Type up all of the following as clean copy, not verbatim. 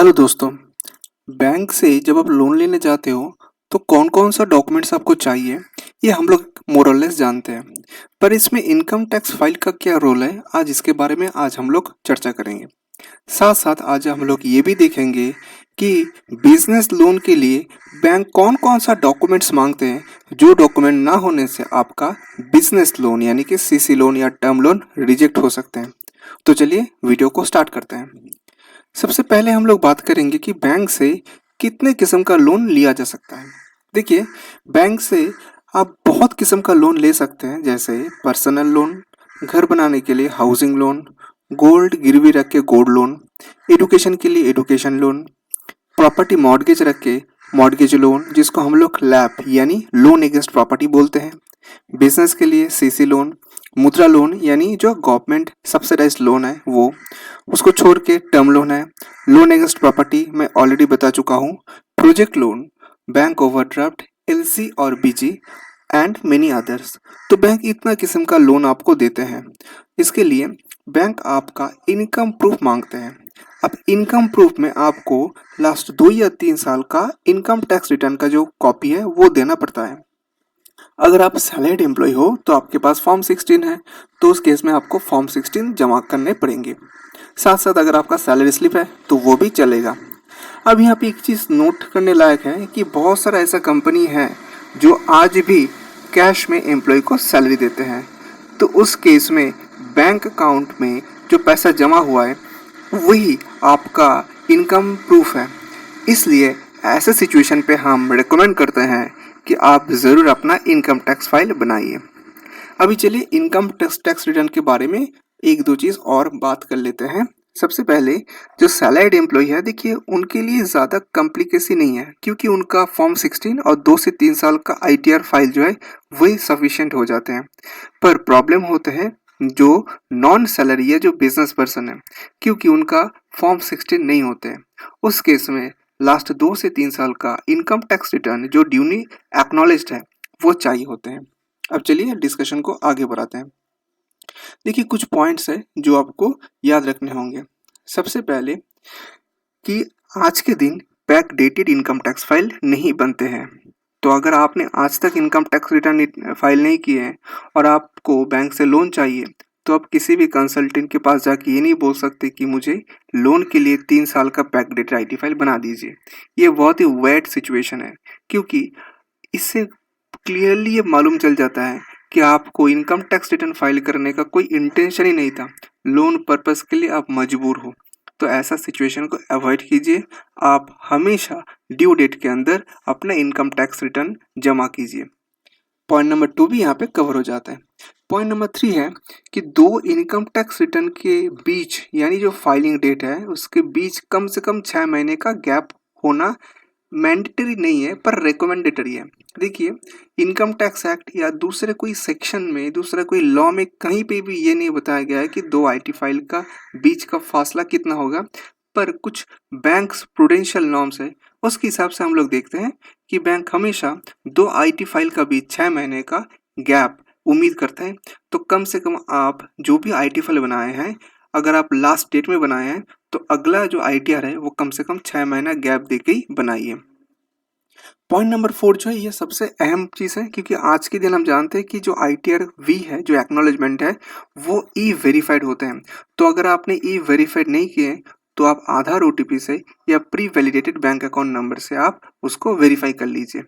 Hello दोस्तों। Bank से जब आप लोन लेने जाते हो तो कौन कौन सा डॉक्यूमेंट्स आपको चाहिए ये हम लोग मोर और लेस जानते हैं। पर इसमें इनकम टैक्स फाइल का क्या रोल है, आज इसके बारे में आज हम लोग चर्चा करेंगे। साथ साथ आज हम लोग ये भी देखेंगे कि बिजनेस लोन के लिए बैंक कौन कौन सा डॉक्यूमेंट्स मांगते हैं, जो डॉक्यूमेंट ना होने से आपका बिजनेस लोन यानी कि सीसी लोन या टर्म लोन रिजेक्ट हो सकते हैं। तो चलिए वीडियो को स्टार्ट करते हैं। सबसे पहले हम लोग बात करेंगे कि बैंक से कितने किस्म का लोन लिया जा सकता है। देखिए, बैंक से आप बहुत किस्म का लोन ले सकते हैं, जैसे पर्सनल लोन, घर बनाने के लिए हाउसिंग लोन, गोल्ड गिरवी रख के गोल्ड लोन, एडुकेशन के लिए एडुकेशन लोन, प्रॉपर्टी मॉर्गेज रख के मॉर्गेज लोन जिसको हम लोग लैप यानी लोन अगेंस्ट प्रॉपर्टी बोलते हैं, बिजनेस के लिए सीसी लोन, मुद्रा लोन यानी जो गवर्नमेंट सब्सिडाइज्ड लोन है वो, उसको छोड़ के टर्म लोन है, लोन अगेंस्ट प्रॉपर्टी मैं ऑलरेडी बता चुका हूँ, project loan, bank overdraft, LC और बीजी एंड मेनी अदर्स। तो बैंक इतना किस्म का लोन आपको देते हैं। इसके लिए बैंक आपका इनकम प्रूफ मांगते हैं। अब इनकम प्रूफ में आपको लास्ट 2 या 3 साल का इनकम टैक्स रिटर्न का जो कॉपी है वो देना पड़ता है। अगर आप सैलरीड एम्प्लॉय हो तो आपके पास फॉर्म 16 है, तो उस केस में आपको फॉर्म 16 जमा करने पड़ेंगे। साथ साथ अगर आपका सैलरी स्लिप है तो वो भी चलेगा। अब यहाँ पे एक चीज़ नोट करने लायक है कि बहुत सारा ऐसा कंपनी है जो आज भी कैश में एम्प्लॉय को सैलरी देते हैं। तो उस केस में बैंक अकाउंट में जो पैसा जमा हुआ है वही आपका इनकम प्रूफ है। इसलिए ऐसे सिचुएशन पे हम रिकमेंड करते हैं कि आप ज़रूर अपना इनकम टैक्स फाइल बनाइए। अभी चलिए इनकम टैक्स रिटर्न के बारे में एक दो चीज़ और बात कर लेते हैं। सबसे पहले जो सैलरीड एम्प्लॉय है, देखिए उनके लिए ज़्यादा कॉम्प्लिकेसी नहीं है, क्योंकि उनका फॉर्म 16 और 2 से 3 साल का आईटीआर फाइल जो है वही सफिशिएंट हो जाते हैं। पर प्रॉब्लम होते हैं जो नॉन सैलरी है, जो बिजनेस पर्सन है, क्योंकि उनका फॉर्म 16 नहीं होते हैं। उस केस में लास्ट 2 से 3 साल का इनकम टैक्स रिटर्न जो ड्यूली एक्नॉलेज्ड है वो चाहिए होते हैं। अब चलिए डिस्कशन को आगे बढ़ाते हैं। देखिए, कुछ पॉइंट्स है जो आपको याद रखने होंगे। सबसे पहले कि आज के दिन back dated income tax file नहीं बनते हैं। तो अगर आपने आज तक इनकम टैक्स रिटर्न फाइल नहीं किए हैं और आपको बैंक से लोन चाहिए, तो आप किसी भी कंसल्टेंट के पास जाके ये नहीं बोल सकते कि मुझे लोन के लिए 3 साल का बैक डेटेड आईटी फाइल बना दीजिए। ये बहुत ही वैड सिचुएशन है, क्योंकि इससे क्लियरली ये मालूम चल जाता है कि आपको इनकम टैक्स रिटर्न फाइल करने का कोई इंटेंशन ही नहीं था, लोन पर्पस के लिए आप मजबूर हो। तो ऐसा सिचुएशन को अवॉइड कीजिए। आप हमेशा ड्यू डेट के अंदर अपना इनकम टैक्स रिटर्न जमा कीजिए। पॉइंट नंबर 2 भी यहाँ पे कवर हो जाता है। पॉइंट नंबर 3 है कि दो इनकम टैक्स रिटर्न के बीच यानी जो फाइलिंग डेट है उसके बीच कम से कम 6 महीने का गैप होना मैंडेटरी नहीं है, पर रिकमेंडेटरी है। देखिए, इनकम टैक्स एक्ट या दूसरे कोई सेक्शन में, दूसरा कोई लॉ में कहीं पे भी ये नहीं बताया गया है कि दो आईटी फाइल का बीच का फासला कितना होगा। पर कुछ बैंक्स प्रूडेंशियल नॉर्म्स है, उसके हिसाब से हम लोग देखते हैं कि बैंक हमेशा दो आईटी फाइल का बीच 6 महीने का गैप उम्मीद करते हैं। तो कम से कम आप जो भी आईटी फाइल बनाए हैं, अगर आप लास्ट डेट में बनाए हैं तो अगला जो आईटीआर है वो कम से कम 6 महीना गैप देके ही बनाइए। पॉइंट नंबर 4 जो है ये सबसे अहम चीज़ है, क्योंकि आज के दिन हम जानते हैं कि जो आईटीआर वी है, जो एक्नॉलेजमेंट है, वो ई वेरीफाइड होते हैं। तो अगर आपने ई वेरीफाइड नहीं किए तो आप आधार ओटीपी से या pre validated bank account number से आप उसको वेरीफाई कर लीजिए।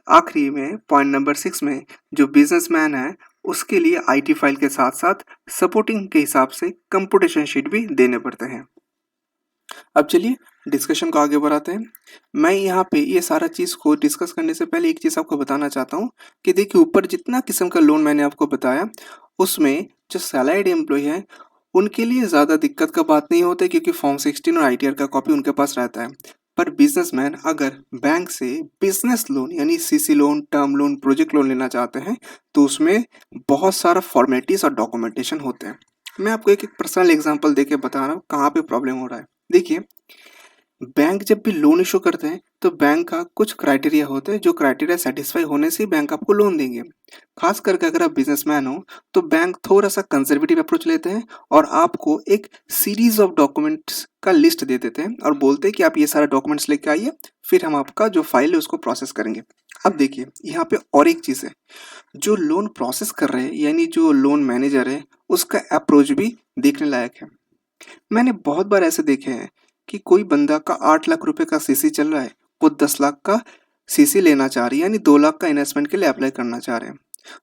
आखिरी में पॉइंट नंबर 6 में जो बिजनेसमैन है उसके लिए आईटी फाइल के साथ साथ सपोर्टिंग के हिसाब से कंप्यूटेशन शीट भी देने पड़ते हैं। अब चलिए डिस्कशन को आगे बढ़ाते हैं। मैं यहाँ पे ये सारा चीज़ को डिस्कस करने से पहले एक चीज़ आपको बताना चाहता हूँ कि देखिए, ऊपर जितना किस्म का लोन मैंने आपको बताया उसमें जो सैलरीड एम्प्लॉय है उनके लिए ज़्यादा दिक्कत का बात नहीं होता है, क्योंकि फॉर्म 16 और आईटीआर का कॉपी उनके पास रहता है। पर बिजनेसमैन अगर बैंक से बिजनेस लोन यानी CC loan, term loan, project loan लेना चाहते हैं तो उसमें बहुत सारा फॉर्मेलिटीज़ और डॉक्यूमेंटेशन होते हैं। मैं आपको एक एक पर्सनल एग्जांपल देके बता रहा हूँ कहाँ पे प्रॉब्लम हो रहा है। देखिए, बैंक जब भी लोन इशू करते हैं तो बैंक का कुछ क्राइटेरिया होते हैं, जो क्राइटेरिया सेटिस्फाई होने से ही बैंक आपको लोन देंगे। खास करके अगर आप बिजनेसमैन हो तो बैंक थोड़ा सा कंजर्वेटिव अप्रोच लेते हैं और आपको एक सीरीज ऑफ डॉक्यूमेंट्स का लिस्ट दे देते हैं और बोलते हैं कि आप ये सारा डॉक्यूमेंट्स लेके आइए, फिर हम आपका जो फाइल है उसको प्रोसेस करेंगे। अब देखिए यहाँ पे और एक चीज़ है, जो लोन प्रोसेस कर रहे हैं यानी जो लोन मैनेजर है उसका अप्रोच भी देखने लायक है। मैंने बहुत बार ऐसे देखे हैं कि कोई बंदा का 8 लाख रुपए का सीसी चल रहा है, वो 10 लाख का सीसी लेना चाह रही है यानी 2 लाख का इन्वेस्टमेंट के लिए अप्लाई करना चाह रहे हैं।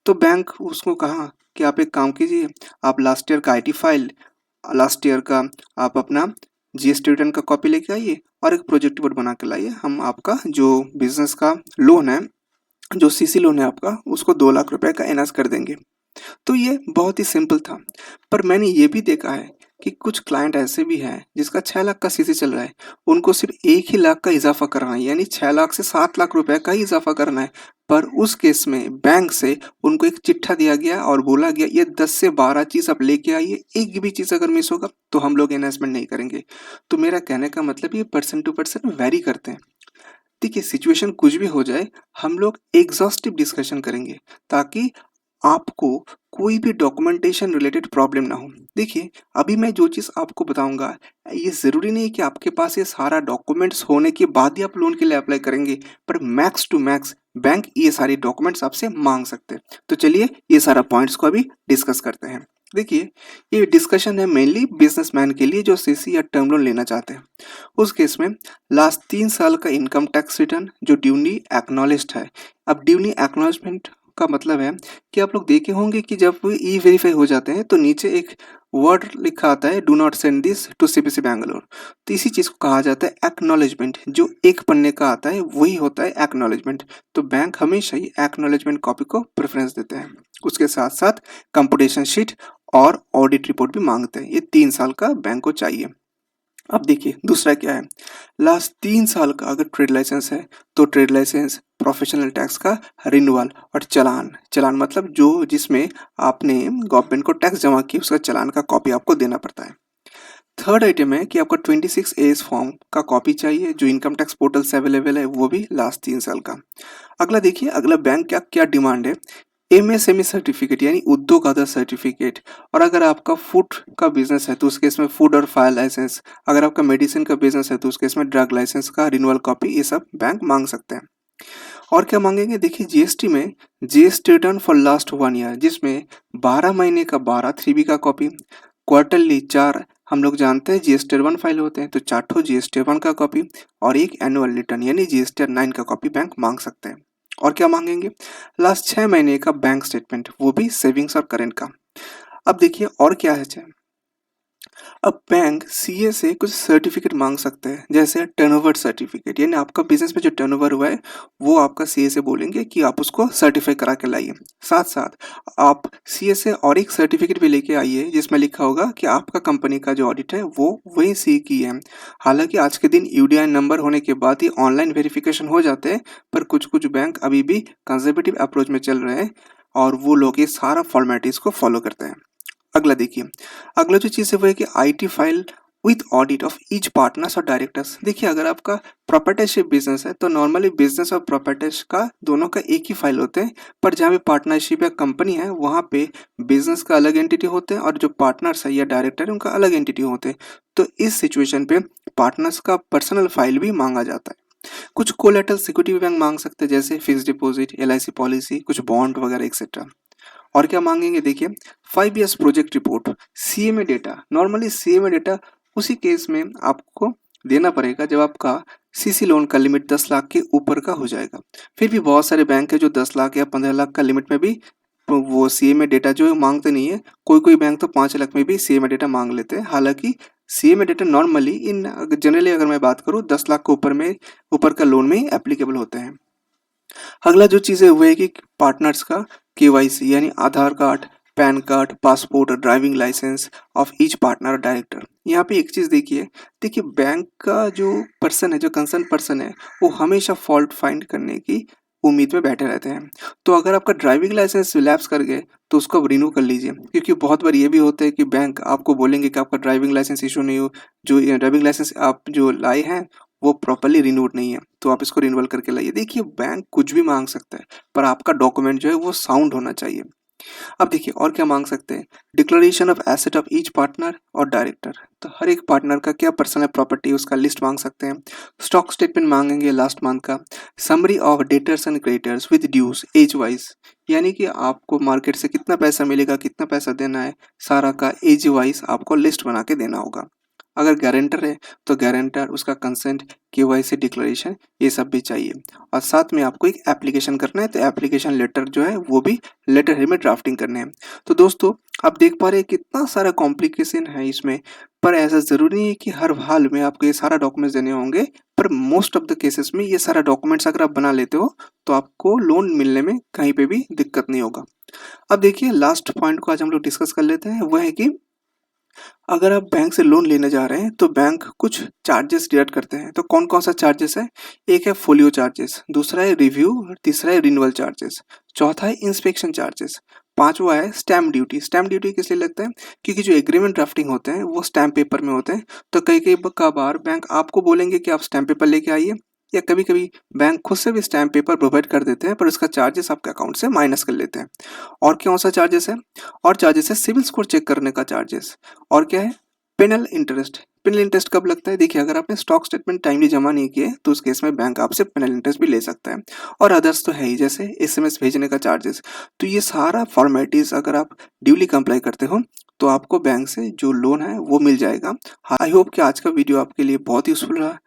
तो बैंक उसको कहा कि आप एक काम कीजिए, आप लास्ट ईयर का आईटी फाइल, लास्ट ईयर का आप अपना जीएसटी रिटर्न का कॉपी लेके आइए और एक प्रोजेक्ट रिपोर्ट बना के लाइए, हम आपका जो बिजनेस का लोन है, जो सीसी लोन है आपका, उसको 2 लाख रुपए का एनहांस कर देंगे। तो ये बहुत ही सिंपल था। पर मैंने ये भी देखा है कि कुछ क्लाइंट ऐसे भी हैं जिसका 6 लाख का सीसी चल रहा है, उनको सिर्फ 1 ही लाख का इजाफा करना है यानी 6 लाख से 7 लाख रुपए का ही इजाफा करना है। पर उस केस में बैंक से उनको एक चिट्ठा दिया गया और बोला गया ये 10 से 12 चीज़ आप लेके आइए, एक भी चीज़ अगर मिस होगा तो हम लोग इन्वेस्टमेंट नहीं करेंगे। तो मेरा कहने का मतलब ये पर्सन टू पर्सन वेरी करते हैं। देखिए सिचुएशन कुछ भी हो जाए, हम लोग एग्जॉस्टिव डिस्कशन करेंगे ताकि आपको कोई भी डॉक्यूमेंटेशन रिलेटेड प्रॉब्लम ना हो। देखिए अभी मैं जो चीज़ आपको बताऊंगा, ये ज़रूरी नहीं है कि आपके पास ये सारा डॉक्यूमेंट्स होने के बाद ही आप लोन के लिए अप्लाई करेंगे, पर मैक्स टू मैक्स बैंक ये सारे डॉक्यूमेंट्स आपसे मांग सकते हैं। तो चलिए ये सारा पॉइंट्स को अभी डिस्कस करते हैं। देखिए ये डिस्कशन है मेनली बिजनेसमैन के लिए जो सीसी या टर्म लोन लेना चाहते हैं। उस केस में लास्ट 3 साल का इनकम टैक्स रिटर्न जो ड्यूली एक्नॉलेज्ड है। अब ड्यूली एक्नॉलेजमेंट का मतलब है कि आप लोग देखे होंगे कि जब वो ई वेरीफाई हो जाते हैं तो नीचे एक वर्ड लिखा आता है, do not send this to CPC Bangalore. तो इसी चीज़ को कहा जाता है एक्नॉलेजमेंट, जो एक पन्ने का आता है वही होता है एक्नॉलेजमेंट। तो बैंक हमेशा ही एक्नॉलेजमेंट कॉपी को प्रेफरेंस देते हैं। उसके साथ साथ कंप्यूटेशन शीट और ऑडिट रिपोर्ट भी मांगते हैं। ये 3 साल का बैंक को चाहिए। अब देखिए दूसरा क्या है, लास्ट 3 साल का अगर ट्रेड लाइसेंस है तो ट्रेड लाइसेंस, प्रोफेशनल टैक्स का रिन्यूअल और चालान, चालान मतलब जो जिसमें आपने गवर्नमेंट को टैक्स जमा किया उसका चालान का कॉपी आपको देना पड़ता है। थर्ड आइटम है कि आपका 26 एज फॉर्म का कॉपी चाहिए जो इनकम टैक्स पोर्टल से अवेलेबल है, वो भी लास्ट 3 साल का। अगला देखिए, अगला बैंक क्या क्या डिमांड है, एमएसएमई सर्टिफिकेट यानी उद्योग आधार सर्टिफिकेट। और अगर आपका फूड का बिजनेस है तो उस केस में फूड और फायर लाइसेंस, अगर आपका मेडिसिन का बिजनेस है तो उस केस में ड्रग लाइसेंस का रिन्यूअल कॉपी, ये सब बैंक मांग सकते हैं। और क्या मांगेंगे, देखिए जीएसटी में GST return for last 1 year, जिसमें 12 महीने का 12 3B का कॉपी, क्वार्टरली 4, हम लोग जानते हैं जीएसटी 1 फाइल होते हैं तो 4 जीएसटी 1 का कॉपी और एक एनुअल रिटर्न यानी जीएसटी 9 का कॉपी बैंक मांग सकते हैं। और क्या मांगेंगे, लास्ट 6 महीने का बैंक स्टेटमेंट, वो भी सेविंग्स और करेंट का। अब देखिए और क्या है, अब बैंक सीए से कुछ सर्टिफिकेट मांग सकते हैं, जैसे टर्नओवर सर्टिफिकेट यानी आपका बिजनेस में जो टर्नओवर हुआ है वो आपका सीए से बोलेंगे कि आप उसको सर्टिफाई करा के लाइए। साथ साथ आप सीए से और एक सर्टिफिकेट भी लेके आइए जिसमें लिखा होगा कि आपका कंपनी का जो ऑडिट है वो वही सी की है। हालांकि आज के दिन यूडीआई नंबर होने के बाद ही ऑनलाइन वेरिफिकेशन हो जाते हैं, पर कुछ कुछ बैंक अभी भी कंजर्वेटिव अप्रोच में चल रहे हैं और वो लोग ये सारा फॉर्मेलिटीज को फॉलो करते हैं। अगला देखिए, अगला जो चीज़ है वो है कि IT file with audit of each partners और डायरेक्टर्स। देखिए अगर आपका प्रोप्राइटरशिप बिजनेस है तो नॉर्मली बिजनेस और प्रोप्राइटर्स का दोनों का एक ही फाइल होते हैं, पर जहाँ भी पार्टनरशिप या कंपनी है वहाँ पे बिजनेस का अलग एंटिटी होते हैं और जो पार्टनर्स है या डायरेक्टर है उनका अलग एंटिटी होते हैं। तो इस सिचुएशन पे पार्टनर्स का पर्सनल फाइल भी मांगा जाता है। कुछ कोलेटरल सिक्योरिटी भी बैंक मांग सकते हैं, जैसे फिक्स डिपॉजिट, एलआईसी पॉलिसी, कुछ बॉन्ड वगैरह एक्सेट्रा। और क्या मांगेंगे, देखिए 5 years project report, CMA data. Normally CMA data उसी केस में आपको देना पड़ेगा जब आपका सीसी लोन का लिमिट 10 लाख के ऊपर का हो जाएगा। फिर भी बहुत सारे बैंक है जो 10 लाख या 15 लाख का लिमिट में भी वो सीएमए डेटा जो मांगते नहीं है। कोई कोई बैंक तो 5 लाख में भी सीएमए डेटा मांग लेते हैं। हालांकि CMA data normally in generally अगर मैं बात करूँ 10 लाख के ऊपर का लोन में एप्लीकेबल होते हैं। अगला जो चीज़ है वो है कि पार्टनर्स का केवाईसी यानी Aadhaar card, PAN card, passport और driving licence of each partner और डायरेक्टर। यहाँ पे एक चीज़ देखिए बैंक का जो पर्सन है, जो कंसर्न पर्सन है, वो हमेशा फॉल्ट फाइंड करने की उम्मीद में बैठे रहते हैं। तो अगर आपका ड्राइविंग लाइसेंस लैप्स कर गए तो उसको रिन्यू कर लीजिए, क्योंकि बहुत बार ये भी होता है कि बैंक आपको बोलेंगे कि आपका ड्राइविंग लाइसेंस इशू नहीं हो, जो ड्राइविंग लाइसेंस आप जो लाए हैं वो प्रॉपर्ली रिन्यूड नहीं है, तो आप इसको रिन्यूअल करके लाइए। देखिए बैंक कुछ भी मांग सकता है, पर आपका डॉक्यूमेंट जो है वो साउंड होना चाहिए। अब देखिए और क्या मांग सकते हैं, declaration of asset of each partner और डायरेक्टर, तो हर एक पार्टनर का क्या पर्सनल प्रॉपर्टी उसका लिस्ट मांग सकते हैं। स्टॉक स्टेटमेंट मांगेंगे लास्ट मंथ का, summary of debtors and creditors with dues age wise, यानी कि आपको मार्केट से कितना पैसा मिलेगा, कितना पैसा देना है, सारा का एज वाइज आपको लिस्ट बना के देना होगा। अगर गारंटर है तो गारंटर, उसका कंसेंट, केवाईसी डिक्लेरेशन, ये सब भी चाहिए। और साथ में आपको एक एप्लीकेशन करना है, तो एप्लीकेशन लेटर जो है वो भी लेटर हेड में ड्राफ्टिंग करने हैं। तो दोस्तों आप देख पा रहे हैं कितना सारा कॉम्प्लिकेशन है इसमें, पर ऐसा ज़रूरी नहीं है कि हर हाल में आपको ये सारा डॉक्यूमेंट्स देने होंगे, पर मोस्ट ऑफ द केसेस में ये सारा डॉक्यूमेंट्स अगर आप बना लेते हो तो आपको लोन मिलने में कहीं पे भी दिक्कत नहीं होगा। अब देखिए लास्ट पॉइंट को आज हम लोग डिस्कस कर लेते हैं, वह है कि अगर आप बैंक से लोन लेने जा रहे हैं तो बैंक कुछ चार्जेस डिडक्ट करते हैं। तो कौन कौन सा चार्जेस है, एक है फोलियो चार्जेस, दूसरा है रिव्यू, तीसरा है रिन्यूअल चार्जेस, चौथा है इंस्पेक्शन चार्जेस, पांचवा है स्टैम्प ड्यूटी। स्टैम्प ड्यूटी किस लिए लगता है, क्योंकि जो एग्रीमेंट ड्राफ्टिंग होते हैं वो स्टैम्प पेपर में होते हैं, तो कई कई बार बैंक आपको बोलेंगे कि आप स्टैम्प पेपर लेके आइए, या कभी कभी बैंक खुद से भी स्टैम्प पेपर प्रोवाइड कर देते हैं, पर उसका चार्जेस आपके अकाउंट से माइनस कर लेते हैं। और कौन सा चार्जेस है, और चार्जेस है सिविल स्कोर चेक करने का चार्जेस, और क्या है पेनल इंटरेस्ट। पेनल इंटरेस्ट कब लगता है, देखिए अगर आपने स्टॉक स्टेटमेंट टाइमली जमा नहीं किए तो उस केस में बैंक आपसे पेनल इंटरेस्ट भी ले सकता है। और अदर्स तो है ही, जैसे एसएमएस भेजने का चार्जेस। तो ये सारा फॉर्मेलिटीज अगर आप ड्यूली कंप्लाई करते हो तो आपको बैंक से जो लोन है वो मिल जाएगा। आई होप कि आज का वीडियो आपके लिए बहुत यूजफुल रहा।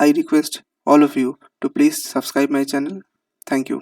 I request all of you to please subscribe my channel. Thank you.